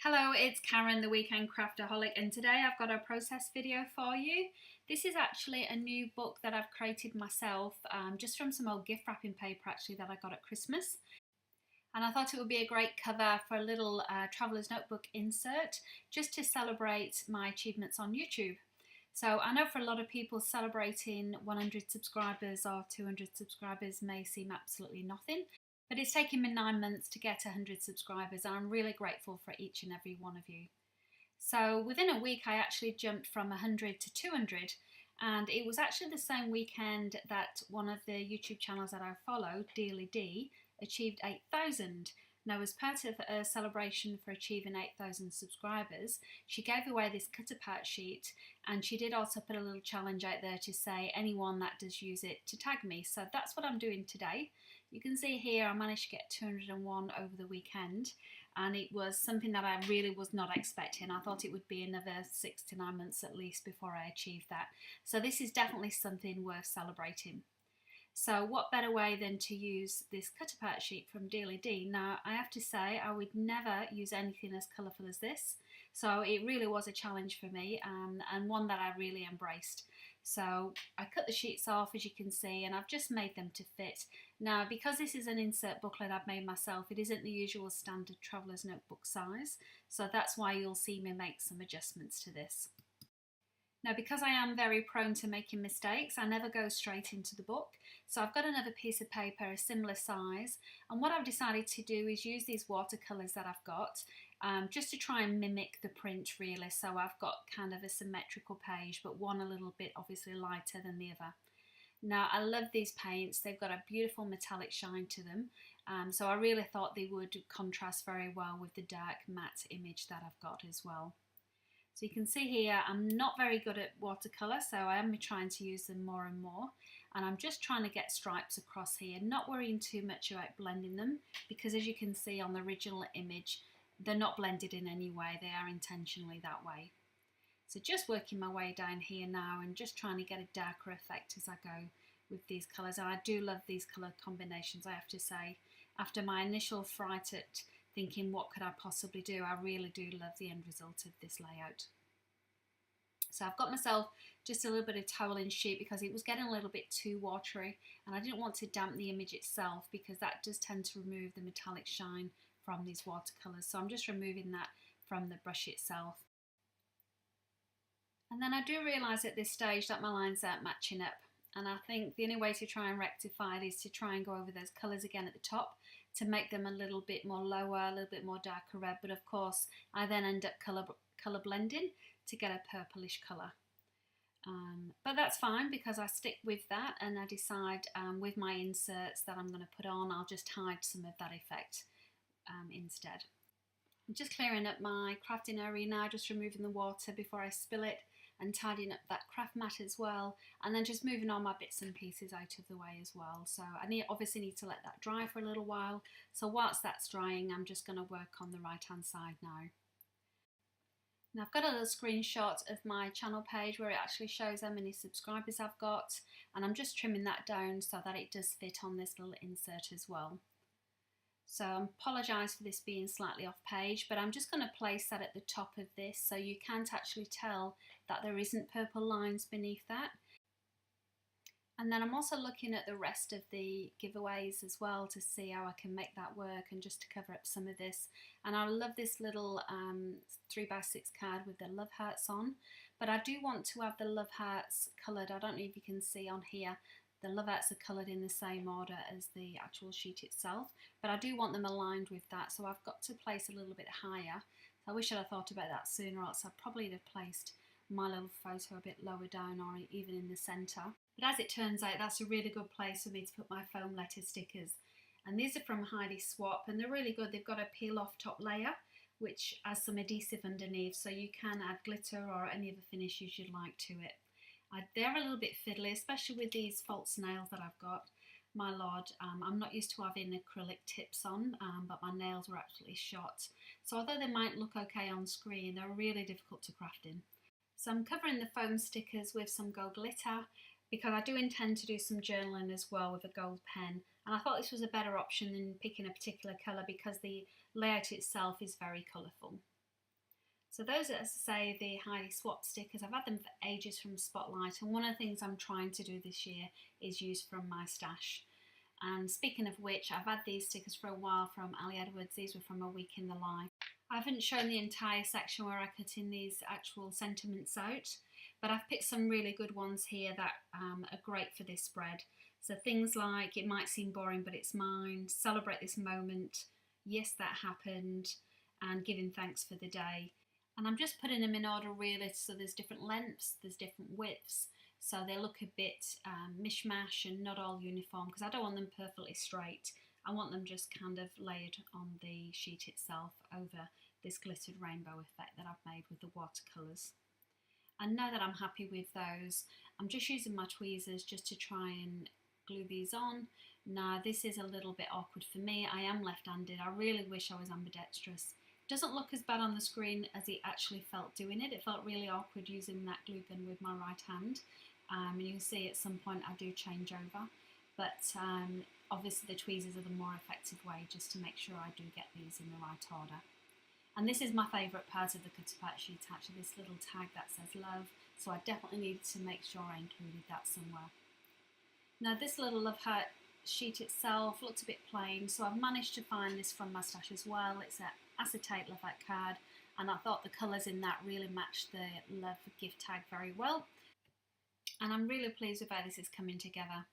Hello, it's Karen, the Weekend Craftaholic, and today I've got a process video for you. This is actually a new book that I've created myself, just from some old gift wrapping paper actually that I got at Christmas. And I thought it would be a great cover for a little traveller's notebook insert, just to celebrate my achievements on YouTube. So I know for a lot of people celebrating 100 subscribers or 200 subscribers may seem absolutely nothing. But it's taken me 9 months to get 100 subscribers, and I'm really grateful for each and every one of you. So within a week I actually jumped from 100 to 200, and it was actually the same weekend that one of the YouTube channels that I follow, Dearly D, achieved 8,000. Now, as part of a celebration for achieving 8,000 subscribers, she gave away this cutter part sheet, and she did also put a little challenge out there to say anyone that does use it to tag me. So that's what I'm doing today. You can see here I managed to get 201 over the weekend, and it was something that I really was not expecting. I thought it would be another 6 to 9 months at least before I achieved that. So this is definitely something worth celebrating. So what better way than to use this cutter part sheet from Dearly D. Now I have to say I would never use anything as colourful as this, so it really was a challenge for me, and one that I really embraced. So I cut the sheets off, as you can see, and I've just made them to fit. Now, because this is an insert booklet I've made myself, it isn't the usual standard traveller's notebook size, so that's why you'll see me make some adjustments to this. Now, because I am very prone to making mistakes, I never go straight into the book. So I've got another piece of paper, a similar size, and what I've decided to do is use these watercolours that I've got, just to try and mimic the print really. So I've got kind of a symmetrical page, but one a little bit obviously lighter than the other. Now, I love these paints. They've got a beautiful metallic shine to them, so I really thought they would contrast very well with the dark matte image that I've got as well. So you can see here I'm not very good at watercolour, so I am trying to use them more and more, and I'm just trying to get stripes across here, not worrying too much about blending them, because as you can see on the original image they're not blended in any way, they are intentionally that way. So just working my way down here now and just trying to get a darker effect as I go with these colours, and I do love these colour combinations, I have to say. After my initial fright at thinking what could I possibly do, I really do love the end result of this layout. So I've got myself just a little bit of toweling sheet because it was getting a little bit too watery, and I didn't want to damp the image itself because that does tend to remove the metallic shine from these watercolours. So I'm just removing that from the brush itself. And then I do realise at this stage that my lines aren't matching up, and I think the only way to try and rectify it is to try and go over those colours again at the top to make them a little bit more lower, a little bit more darker red, but of course I then end up colour blending to get a purplish colour. But that's fine because I stick with that, and I decide with my inserts that I'm going to put on, I'll just hide some of that effect instead. I'm just clearing up my crafting area now, just removing the water before I spill it, and tidying up that craft mat as well, and then just moving all my bits and pieces out of the way as well. So I obviously need to let that dry for a little while, so whilst that's drying I'm just going to work on the right hand side now. Now I've got a little screenshot of my channel page where it actually shows how many subscribers I've got, and I'm just trimming that down so that it does fit on this little insert as well. So I apologise for this being slightly off page, but I'm just going to place that at the top of this so you can't actually tell that there isn't purple lines beneath that. And then I'm also looking at the rest of the giveaways as well to see how I can make that work and just to cover up some of this. And I love this little 3x6 card with the love hearts on, but I do want to have the love hearts coloured. I don't know if you can see on here. The love hearts are coloured in the same order as the actual sheet itself, but I do want them aligned with that, so I've got to place a little bit higher. I wish I'd have thought about that sooner, or else I probably would have placed my little photo a bit lower down or even in the centre. But as it turns out, that's a really good place for me to put my foam letter stickers. And these are from Heidi Swap, and they're really good. They've got a peel off top layer which has some adhesive underneath, so you can add glitter or any other finishes you'd like to it. They're a little bit fiddly, especially with these false nails that I've got. My lord, I'm not used to having acrylic tips on, but my nails were absolutely shot. So although they might look okay on screen, they're really difficult to craft in. So I'm covering the foam stickers with some gold glitter because I do intend to do some journaling as well with a gold pen. And I thought this was a better option than picking a particular colour because the layout itself is very colourful. So those are, as I say, the Heidi Swap stickers. I've had them for ages from Spotlight, and one of the things I'm trying to do this year is use from my stash. And speaking of which, I've had these stickers for a while from Ali Edwards. These were from A Week in the Life. I haven't shown the entire section where I cut in these actual sentiments out, but I've picked some really good ones here that are great for this spread. So things like, it might seem boring but it's mine, celebrate this moment, yes that happened, and giving thanks for the day. And I'm just putting them in order really, so there's different lengths, there's different widths, so they look a bit mishmash and not all uniform, because I don't want them perfectly straight. I want them just kind of layered on the sheet itself over this glittered rainbow effect that I've made with the watercolours. And now that I'm happy with those, I'm just using my tweezers just to try and glue these on. Now this is a little bit awkward for me. I am left-handed. I really wish I was ambidextrous. It doesn't look as bad on the screen as it actually felt doing it. It felt really awkward using that glue gun with my right hand. And you can see at some point I do change over. But obviously the tweezers are the more effective way, just to make sure I do get these in the right order. And this is my favourite part of the Cutter Pack sheet, actually, this little tag that says love, so I definitely needed to make sure I included that somewhere. Now this little love heart sheet itself looks a bit plain, so I've managed to find this from my stash as well. It's an acetate love heart card, and I thought the colours in that really matched the love gift tag very well. And I'm really pleased with how this is coming together.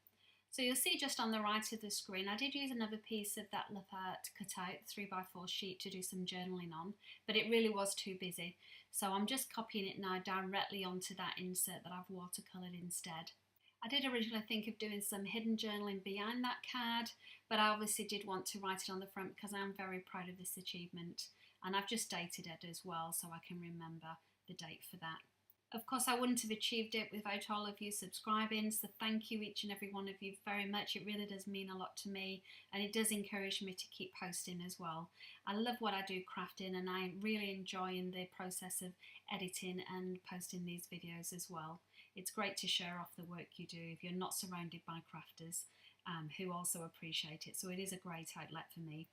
So you'll see just on the right of the screen, I did use another piece of that love heart cut out 3x4 sheet to do some journaling on, but it really was too busy. So I'm just copying it now directly onto that insert that I've watercoloured instead. I did originally think of doing some hidden journaling behind that card, but I obviously did want to write it on the front because I am very proud of this achievement. And I've just dated it as well so I can remember the date for that. Of course, I wouldn't have achieved it without all of you subscribing, so thank you each and every one of you very much. It really does mean a lot to me, and it does encourage me to keep posting as well. I love what I do crafting, and I really enjoy the process of editing and posting these videos as well. It's great to share off the work you do if you're not surrounded by crafters who also appreciate it, so it is a great outlet for me.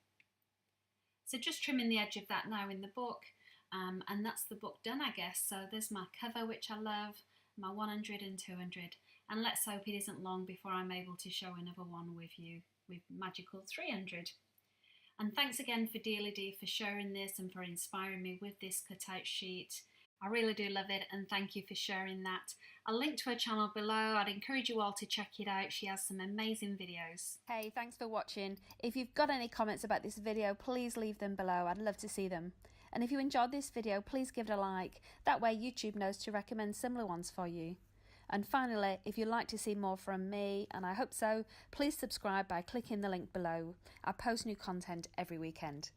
So just trimming the edge of that now in the book. And that's the book done, I guess. So there's my cover, which I love, my 100 and 200, and let's hope it isn't long before I'm able to show another one with you with magical 300. And thanks again for Dearly Dee for sharing this and for inspiring me with this cutout sheet. I really do love it, and thank you for sharing that. I'll link to her channel below. I'd encourage you all to check it out. She has some amazing videos. Hey, thanks for watching. If you've got any comments about this video, please leave them below. I'd love to see them. And if you enjoyed this video, please give it a like. That way YouTube knows to recommend similar ones for you. And finally, if you'd like to see more from me, and I hope so, please subscribe by clicking the link below. I post new content every weekend.